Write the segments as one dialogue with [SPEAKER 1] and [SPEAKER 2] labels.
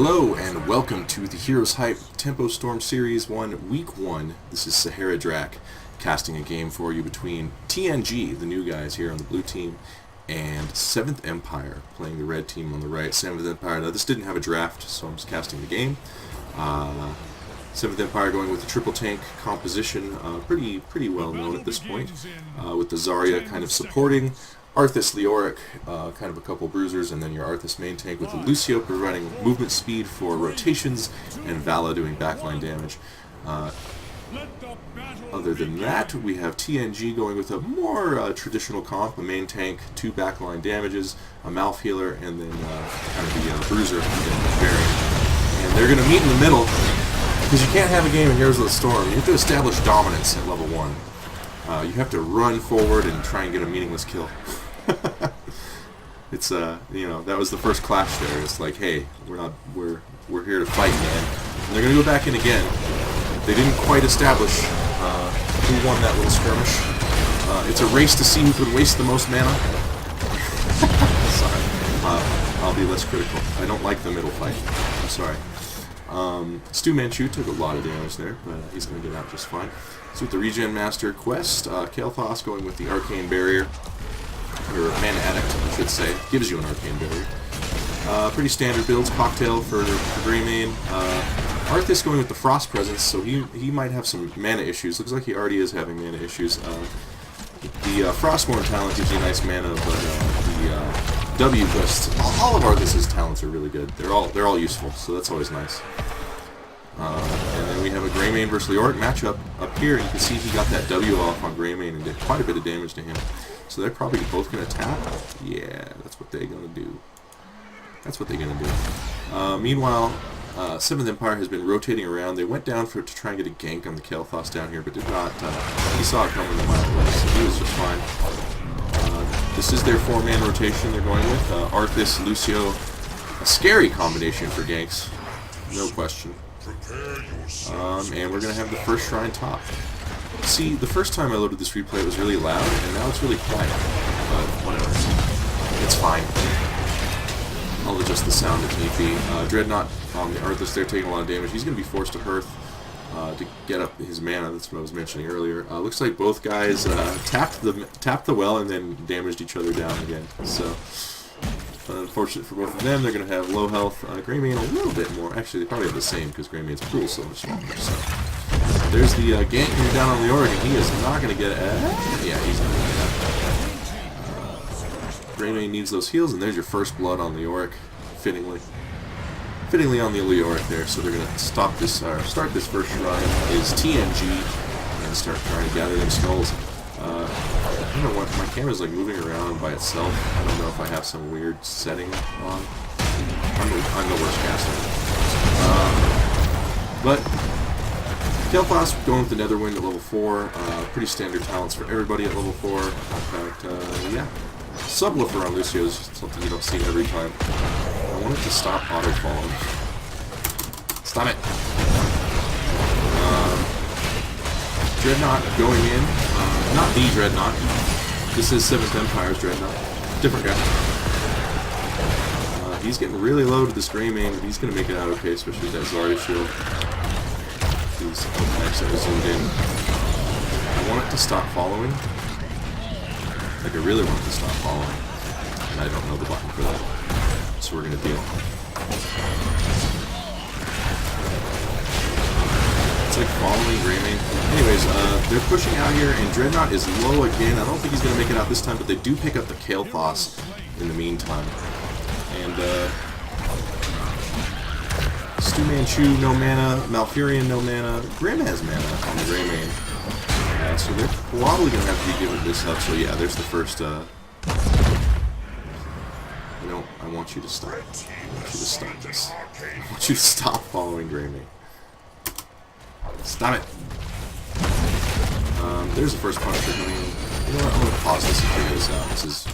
[SPEAKER 1] Hello and welcome to the Heroes Hype Tempo Storm Series 1 Week 1. This is SaharaDrac casting a game for you between TNG, the new guys here on the blue team, and 7th Empire playing the red team on the right. 7th Empire, now this didn't have a draft, so I'm just casting the game. 7th Empire going with the triple tank composition, pretty well known at this point, with the Zarya kind of supporting. Arthas Leoric, kind of a couple bruisers, and then your Arthas main tank with the Lucio providing movement speed for rotations, and Vala doing backline damage. Other than that, we have TNG going with a more traditional comp, a main tank, 2 backline damages, a Malf healer, and then kind of the bruiser variant. And they're going to meet in the middle, because you can't have a game in Heroes of the Storm. You have to establish dominance at level 1. You have to run forward and try and get a meaningless kill. It's you know, that was the first clash there. It's like, hey, we're here to fight, man. And they're gonna go back in again. They didn't quite establish who won that little skirmish. It's a race to see who could waste the most mana. Sorry, I'll be less critical. I don't like the middle fight. I'm sorry. Stu Manchu took a lot of damage there, but he's gonna get out just fine. So with the Regen Master quest, Kael'thas going with the Arcane Barrier, or Mana Addict, I should say, gives you an Arcane Barrier. Pretty standard builds, Cocktail for Greymane. Arthas going with the Frost Presence, so he might have some mana issues. Looks like he already is having mana issues. The Frostborn talent gives you nice mana, but the W quest, all of Arthas' talents are really good. They're all useful, so that's always nice. And then we have a Greymane versus Leoric matchup up here, and you can see he got that W off on Greymane and did quite a bit of damage to him. So they're probably both going to tap. Yeah, that's what they're going to do. That's what they're going to do. Meanwhile, 7th Empire has been rotating around. They went down to try and get a gank on the Kael'thas down here, but did not. He saw it coming a mile away, so he was just fine. This is their 4-man rotation they're going with. Arthas, Lucio, a scary combination for ganks, no question. And we're going to have the first shrine top. See, the first time I loaded this replay it was really loud, and now it's really quiet. But whatever. It's fine. I'll adjust the sound if need be. Dreadnought on the Arthas, they're taking a lot of damage. He's going to be forced to Hearth to get up his mana. That's what I was mentioning earlier. Looks like both guys tapped the well and then damaged each other down again. So, unfortunate for both of them, they're going to have low health. Greymane a little bit more. Actually, they probably have the same because Greymane's pool so much stronger. So, there's the gank coming down on Leoric, and he is not going to get it. Yeah, he's not going to get it. Greymane needs those heals, and there's your first blood on Leoric, fittingly on the Leoric there. So they're going to start this first shrine is TNG and start trying to gather them skulls. I don't know what, my camera's like moving around by itself. I don't know if I have some weird setting on. I'm the worst caster. But Kael'thas going with the Netherwind at level 4. Pretty standard talents for everybody at level 4. In fact, yeah. Subwoofer on Lucio is something you don't see every time. I want it to stop auto-falling. Stop it! Dreadnought going in. Not the Dreadnought. This is 7th Empire's Dreadnought. Different guy. He's getting really low to this Greymane, but he's going to make it out okay, especially with that Zarya shield. These types that are zoomed in. I want it to stop following. Like, I really want it to stop following. And I don't know the button for that. So we're going to deal. It's like following Greymane. Anyways, they're pushing out here, and Dreadnought is low again. I don't think he's going to make it out this time, but they do pick up the Kael'thas in the meantime. And, Stu Manchu, no mana. Malfurion, no mana. Grim has mana on the Greymane. So they're probably going to have to be giving this up. So yeah, there's the first, I want you to stop. I want you to stop this. I want you to stop following Greymane. Stop it! There's the first Punisher coming in. You know what, I'm going to pause this and figure this out. This is...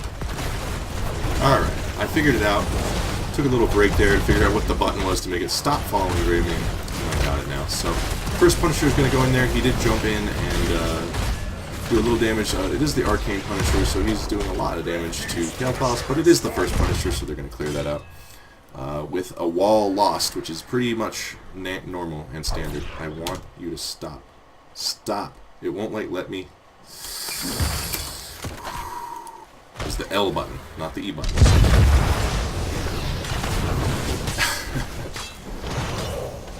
[SPEAKER 1] Alright, I figured it out. Took a little break there to figure out what the button was to make it stop following Greymane. I got it now. So, first Punisher is going to go in there. He did jump in and do a little damage. It is the Arcane Punisher, so he's doing a lot of damage to Kael'thas, but it is the first Punisher, so they're going to clear that out. with a wall lost, which is pretty much normal and standard. I want you to stop. Stop. It won't let me. It's the L button, not the E button.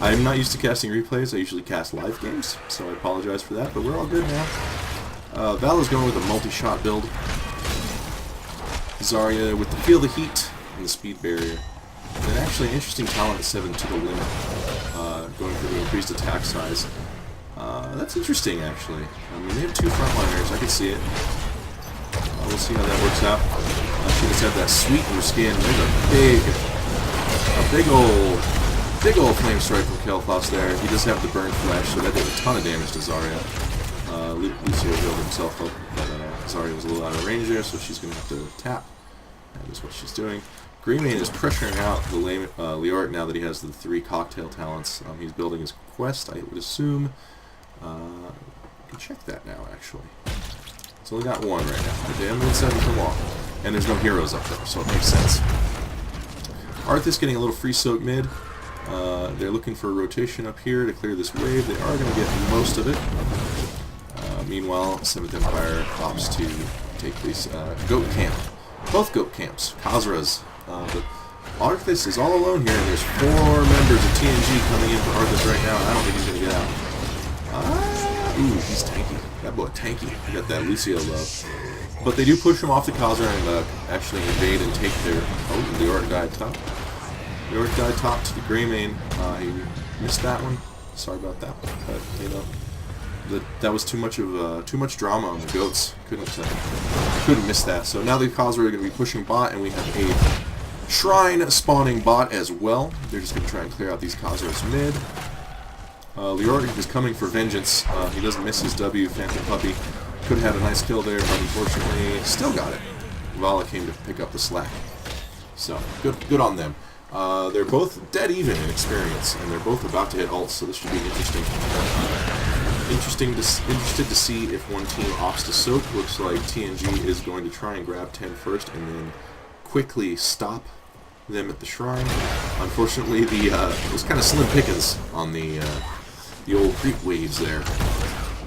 [SPEAKER 1] I'm not used to casting replays. I usually cast live games, so I apologize for that, but we're all good now. Vala's going with a multi-shot build. Zarya with the Feel the Heat and the Speed Barrier. And actually an interesting talent at 7 to the limit, going for the increased attack size. That's interesting, actually. I mean, they have 2 frontliners. I can see it. We'll see how that works out. She just had that sweet new skin. There's a big old flame strike from Kael'thas there. He does have the burn flash, so that did a ton of damage to Zarya. Lucio healed himself up, but Zarya was a little out of range there, so she's going to have to tap. That is what she's doing. Greymane is pressuring out the Leoric now that he has the 3 cocktail talents. He's building his quest, I would assume. I can check that now, actually. It's only got 1 right now. The Emerald 7 come long. And there's no heroes up there, so it makes sense. Arthas getting a little free soak mid. They're looking for a rotation up here to clear this wave. They are going to get most of it. Meanwhile, 7th Empire opts to take this goat camp. Both goat camps. Khazra's. But Arthas is all alone here, and there's 4 members of TNG coming in for Arthas right now, and I don't think he's going to get out. Ooh, he's tanky. That boy tanky. He got that Lucio love. But they do push him off the Khazra and actually invade and take their... Oh, Leoric died top. Leoric died top to the Greymane. He missed that one. Sorry about that one. But, you know, that was too much drama on the goats. Couldn't miss that. So now the Khazra are going to be pushing bot, and we have a shrine spawning bot as well. They're just going to try and clear out these Khazras mid. Leoric is coming for vengeance. He doesn't miss his W. Phantom Puppy could have had a nice kill there, but unfortunately still got it. Vala came to pick up the slack. So, good on them. They're both dead even in experience, and they're both about to hit ults, so this should be interesting. Interested to see if one team opts to soak. Looks like TNG is going to try and grab 10 first, and then quickly stop them at the shrine. Unfortunately, it was kind of slim pickings on the old creep waves there.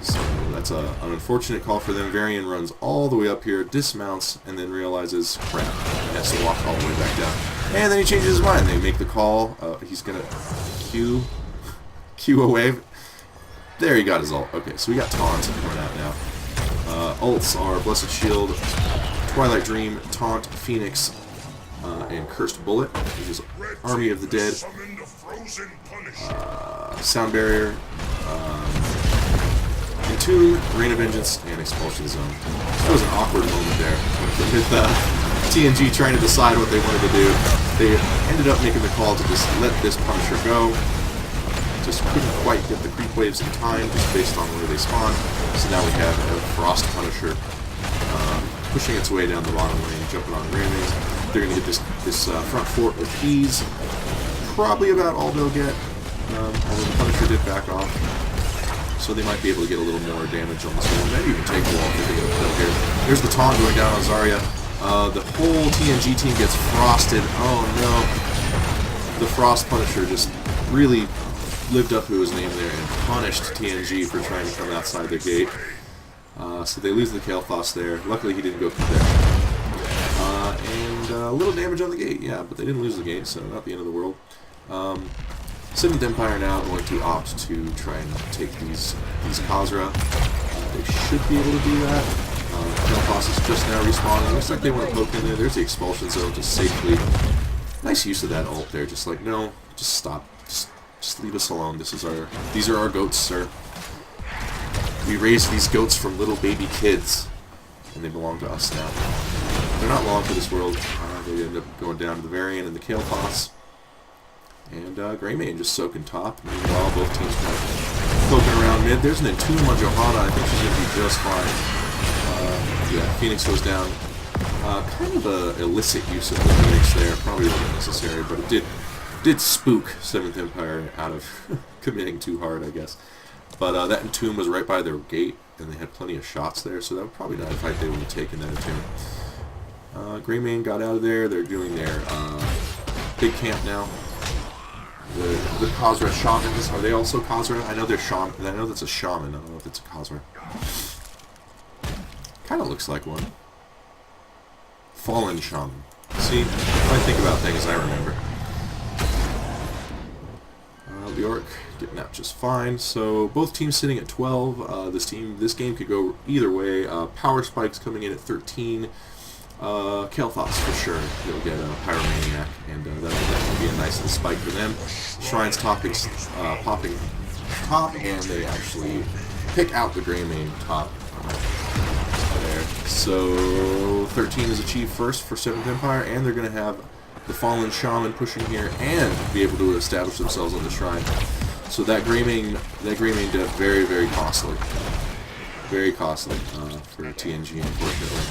[SPEAKER 1] So that's an unfortunate call for them. Varian runs all the way up here, dismounts, and then realizes, crap, he has to walk all the way back down. And then he changes his mind. They make the call. He's going to Q a wave. There, he got his ult. Okay, so we got taunts coming out now. Ults are Blessed Shield, Twilight Dream, Taunt, Phoenix, and Cursed Bullet, which is Army of the Dead. Sound Barrier, Entomb, Rain of Vengeance, and Expulsion Zone. That was an awkward moment there with TNG trying to decide what they wanted to do. They ended up making the call to just let this Punisher go. Just couldn't quite get the creep waves in time, just based on where they spawn. So now we have a Frost Punisher pushing its way down the bottom lane, jumping on Raymond. They're going to get this front fort with ease. Probably about all they'll get, although the Punisher did back off. So they might be able to get a little more damage on this one. Maybe even take the wall if they get a kill here. There's the taunt going down on Zarya. The whole TNG team gets frosted. Oh no. The Frost Punisher just really lived up to his name there and punished TNG for trying to come outside their gate. So they lose the Kael'thas there. Luckily he didn't go through there. And a little damage on the gate, yeah, but they didn't lose the gate, so not the end of the world. 7th Empire now going to opt to try and take these Khazra. They should be able to do that. Kael'thas is just now respawning. Looks like they want to poke in there. There's the Expulsion Zone just safely. Nice use of that ult there. Just like, no, just stop. Just leave us alone. These are our goats, sir. We raised these goats from little baby kids, and they belong to us now. They're not long for this world. They end up going down to the Varian and the Kael'thas. And Greymane just soaking top. Meanwhile, both teams kind of poking around mid. There's an Entomb on Johanna. I think she's going to be just fine. Yeah, Phoenix goes down. Kind of a illicit use of the Phoenix there. Probably wasn't necessary, but it did spook 7th Empire out of committing too hard, I guess. But that Entomb was right by their gate, and they had plenty of shots there, so that would probably not a fight they would have taken that Entomb. Greymane got out of there. They're doing their big camp now. The Khazra Shamans, are they also Khazra? I know they're Shaman. I know that's a Shaman. I don't know if it's a Khazra. Kind of looks like one. Fallen Shaman. See, if I think about things, I remember. York getting out just fine. So both teams sitting at 12. This game could go either way. Power Spike's coming in at 13. Kael'thas for sure. They'll get a Pyromaniac, and that'll definitely be a nice little spike for them. Shrines popping top, and they actually pick out the Greymane top there. So 13 is achieved first for 7th Empire, and they're going to have the Fallen Shaman pushing here and be able to establish themselves on the shrine. So that Greymane death, very, very costly. Very costly for TNG, unfortunately.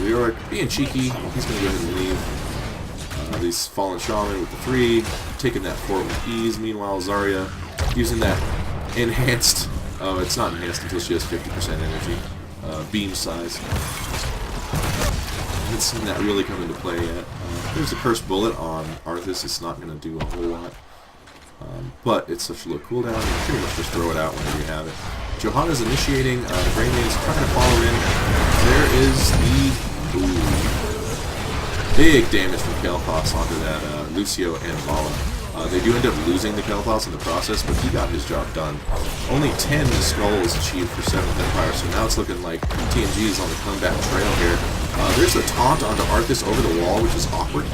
[SPEAKER 1] Leoric being cheeky, he's going to go ahead and leave. These Fallen Shaman with the 3, taking that fort with ease. Meanwhile, Zarya using that enhanced, oh, it's not enhanced until she has 50% energy, beam size. I haven't seen that really come into play yet. There's a Cursed Bullet on Arthas. It's not going to do a whole lot. But it's such a low cooldown, you pretty much just throw it out whenever you have it. Johanna's initiating, Greymane's trying to follow in. There is the... Ooh. Big damage from Kael'thas onto that Lucio and Vala. They do end up losing the Kael'thas in the process, but he got his job done. Only 10 skulls achieved for 7th Empire, so now it's looking like TNG is on the comeback trail here. There's a taunt onto Arthas over the wall, which is awkward,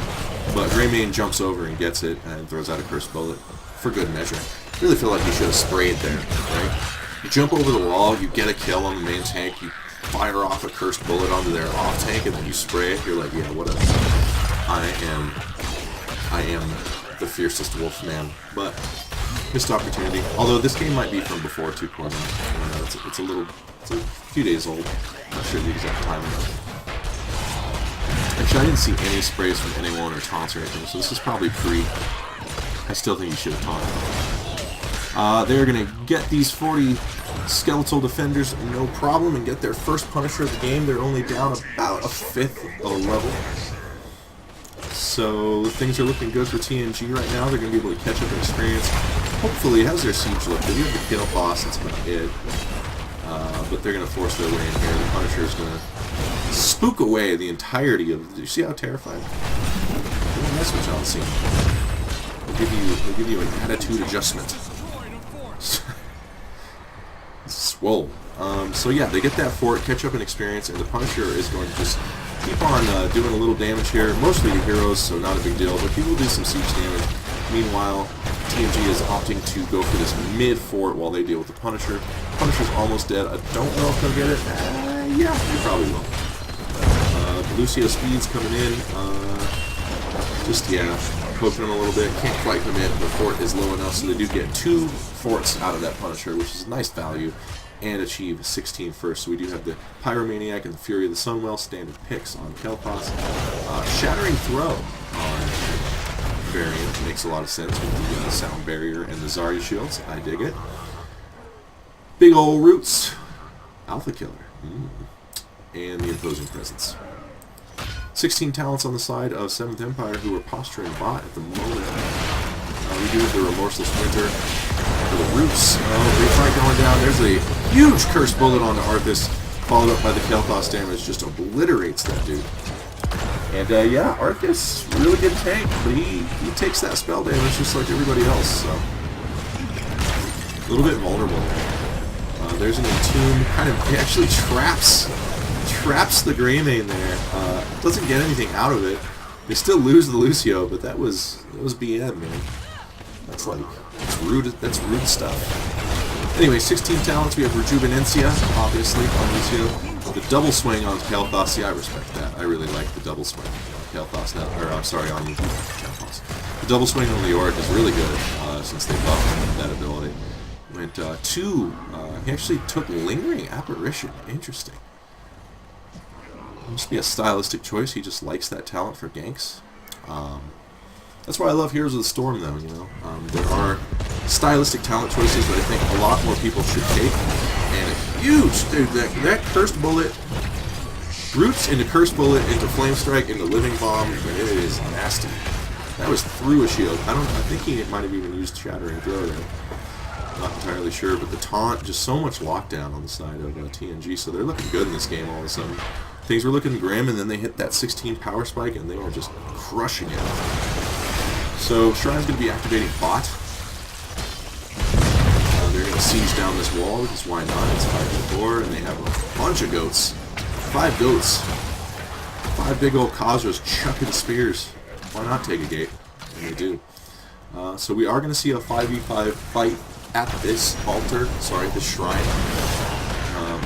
[SPEAKER 1] but Greymane jumps over and gets it and throws out a Cursed Bullet for good measure. I really feel like he should have sprayed there, right? You jump over the wall, you get a kill on the main tank, you fire off a Cursed Bullet onto their off tank, and then you spray it. You're like, yeah, what I am the fiercest wolf man. But missed opportunity. Although this game might be from before 2.0. It's a few days old. Not sure the exact time. Actually, I didn't see any sprays from anyone or taunts or anything, so this is probably pre. I still think you should have taunted. They're going to get these 40 skeletal defenders no problem and get their first Punisher of the game. They're only down about a 5th of a level. So things are looking good for TNG right now. They're going to be able to catch up in experience. Hopefully, how's their siege look? They have the kill boss, that's about it. But they're going to force their way in here. The Punisher is going to spook away the entirety of... Do you see how terrifying? Don't mess with John Cena. They'll give you an attitude adjustment. Swole. So yeah, they get that fort, catch up in experience, and the Punisher is going to just keep on doing a little damage here, mostly to heroes, so not a big deal, but he will do some siege damage. Meanwhile, TNG is opting to go for this mid-fort while they deal with the Punisher. Punisher's almost dead. I don't know if they'll get it. Yeah, they probably will. Lucio Speed's coming in. Poking him a little bit. Can't quite come in. The fort is low enough, so they do get 2 forts out of that Punisher, which is a nice value, and achieve 16 first. So we do have the Pyromaniac and the Fury of the Sunwell standard picks on Kael'thas. Shattering Throw on variant makes a lot of sense with the Sound Barrier and the Zarya shields. I dig it. Big ol' Roots. Alpha Killer. And the Imposing Presence. 16 talents on the side of 7th Empire, who are posturing bot at the moment. We do have the Remorseless Winter for the Roots. They try going down. There's a huge Cursed Bullet onto Arthas, followed up by the Kael'thas damage, just obliterates that dude. And yeah, Arthas, really good tank, but he takes that spell damage just like everybody else, so. A little bit vulnerable there. There's an Entomb, he actually traps the Greymane there. Doesn't get anything out of it. They still lose the Lucio, but that was BM, man. That's rude stuff. Anyway, 16 talents. We have Rejuvenencia, obviously, on Lucio. The double swing on Kael'thas. See, I respect that. I really like the double swing on Kael'thas now. Or I'm sorry, on Kael'thas. The double swing on Leoric is really good since they buffed that ability. Went 2. He actually took Lingering Apparition. Interesting. Must be a stylistic choice. He just likes that talent for ganks. That's why I love Heroes of the Storm, though. You know, there are stylistic talent choices that I think a lot more people should take. And a huge, dude, that Cursed Bullet, Roots into Cursed Bullet into Flame Strike into Living Bomb. I mean, it is nasty. That was through a shield. I think he might have even used Shattering Throw there. Not entirely sure, but the taunt, just so much lockdown on the side of TNG, so they're looking good in this game all of a sudden. Things were looking grim, and then they hit that 16 power spike, and they were just crushing it. So Shrine's going to be activating bot. They're going to siege down this wall, because why not? It's 5-4, and they have a bunch of goats. 5 goats. 5 big old Khazras chucking spears. Why not take a gate? And they do. So we are going to see a 5v5 fight at this altar, this shrine.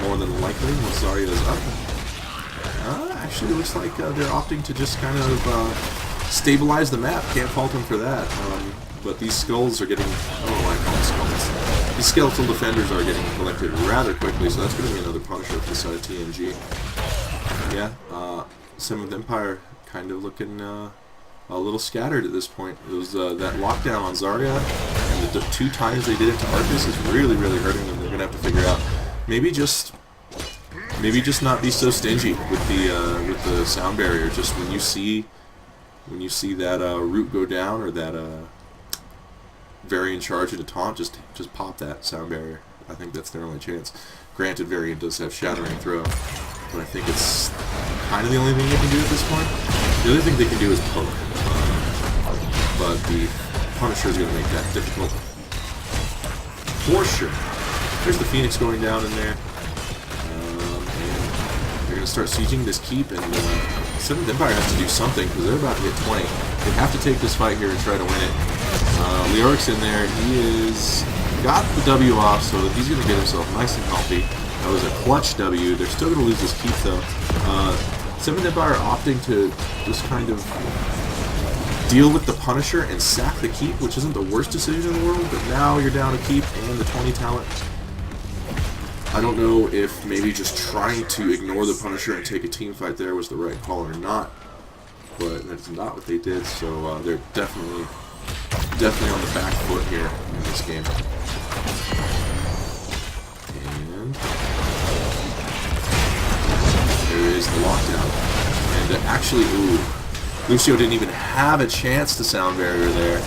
[SPEAKER 1] More than likely, once Zarya is up. Actually, it looks like they're opting to just kind of stabilize the map. Can't fault them for that. But these skulls are getting, I don't know why I call them skulls. These skeletal defenders are getting collected rather quickly, so that's going to be another Punisher for the side of TNG. Yeah, 7th Empire kind of looking a little scattered at this point. It was that lockdown on Zarya, and the 2 times they did it to Arcus is really, really hurting them. They're going to have to figure out, maybe just not be so stingy with the sound barrier. Just when you see that root go down, or that Varian charge into taunt, just pop that sound barrier. I think that's their only chance. Granted, Varian does have Shattering Throw, but I think it's kind of the only thing they can do at this point. The other thing they can do is poke, but the Punisher is going to make that difficult for sure. There's the Phoenix going down in there, and they're going to start sieging this keep, and 7th Empire has to do something, because they're about to hit 20. They have to take this fight here and try to win it. Leoric's in there. He got the W off, so he's going to get himself nice and healthy. That was a clutch W. They're still going to lose this keep, though. 7th Empire opting to just kind of deal with the Punisher and sack the keep, which isn't the worst decision in the world, but now you're down a keep and the 20 talent. I don't know if maybe just trying to ignore the Punisher and take a team fight there was the right call or not, but that's not what they did, so they're definitely on the back foot here in this game. And there is the lockdown. And actually, Lucio didn't even have a chance to sound barrier there,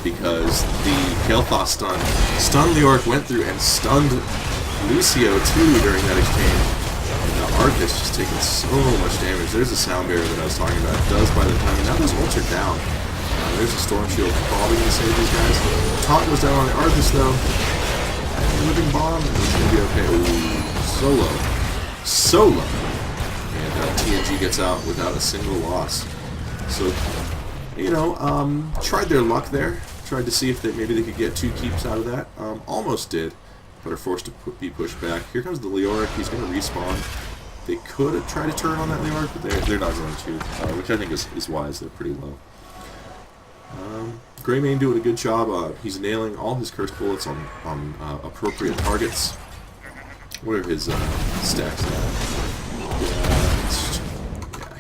[SPEAKER 1] because the Kael'thas stunned Leoric, went through and stunned Lucio too during that exchange. And Arcus just taking so much damage. There's the sound barrier that I was talking about. It does by the time, and now those ults are down. There's a Storm Shield probably going to save these guys. Taunt was down on the Arcus though. And Living Bomb, and it's going to be okay. Ooh, so low. And TNG gets out without a single loss. So, tried their luck there. Tried to see if maybe they could get 2 keeps out of that. Almost did, but are forced to be pushed back. Here comes the Leoric. He's going to respawn. They could have tried to turn on that Leoric, but they're not going to, which I think is wise. They're pretty low. Greymane doing a good job. He's nailing all his curse bullets on appropriate targets. What are his stacks at?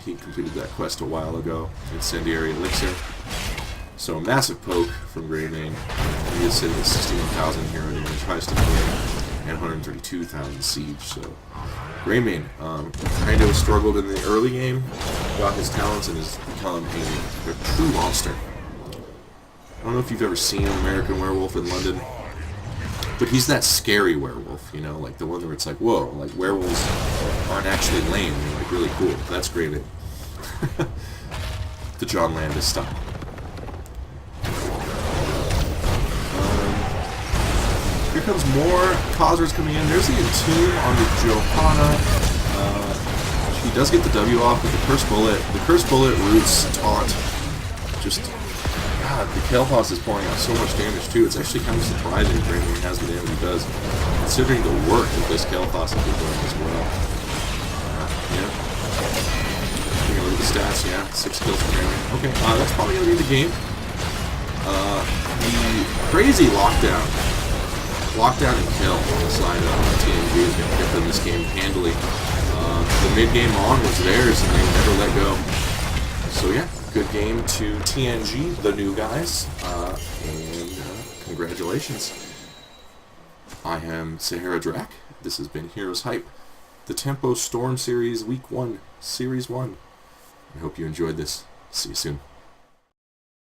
[SPEAKER 1] He completed that quest a while ago. Incendiary Elixir. So a massive poke from Greymane. He is sitting at 61,000 hero damage, highest in the game, and 132,000 siege. So Greymane kind of struggled in the early game, got his talents, and has become a true monster. I don't know if you've ever seen an American Werewolf in London, but he's that scary werewolf, like the one where it's like, whoa, like werewolves aren't actually lame, they're like really cool. That's Greymane. The John Landis style. Here comes more Khazras coming in. There's the Entomb on the Johanna. She does get the W off with the Curse Bullet roots taunt. Just, God, the Kael'thas is pouring out so much damage too. It's actually kind of surprising Greymane has the damage he does, considering the work that this Kael'thas has been doing as well. Yeah. Taking a look at the stats, yeah. 6 kills for Greymane. Okay, that's probably going to be the game. The crazy lockdown and kill on the side of TNG is going to get them this game handily. The mid-game on was theirs, and they never let go. So yeah, good game to TNG, the new guys, and congratulations. I am SaharaDrac. This has been Heroes Hype, the Tempo Storm Series Week 1, Series 1. I hope you enjoyed this. See you soon.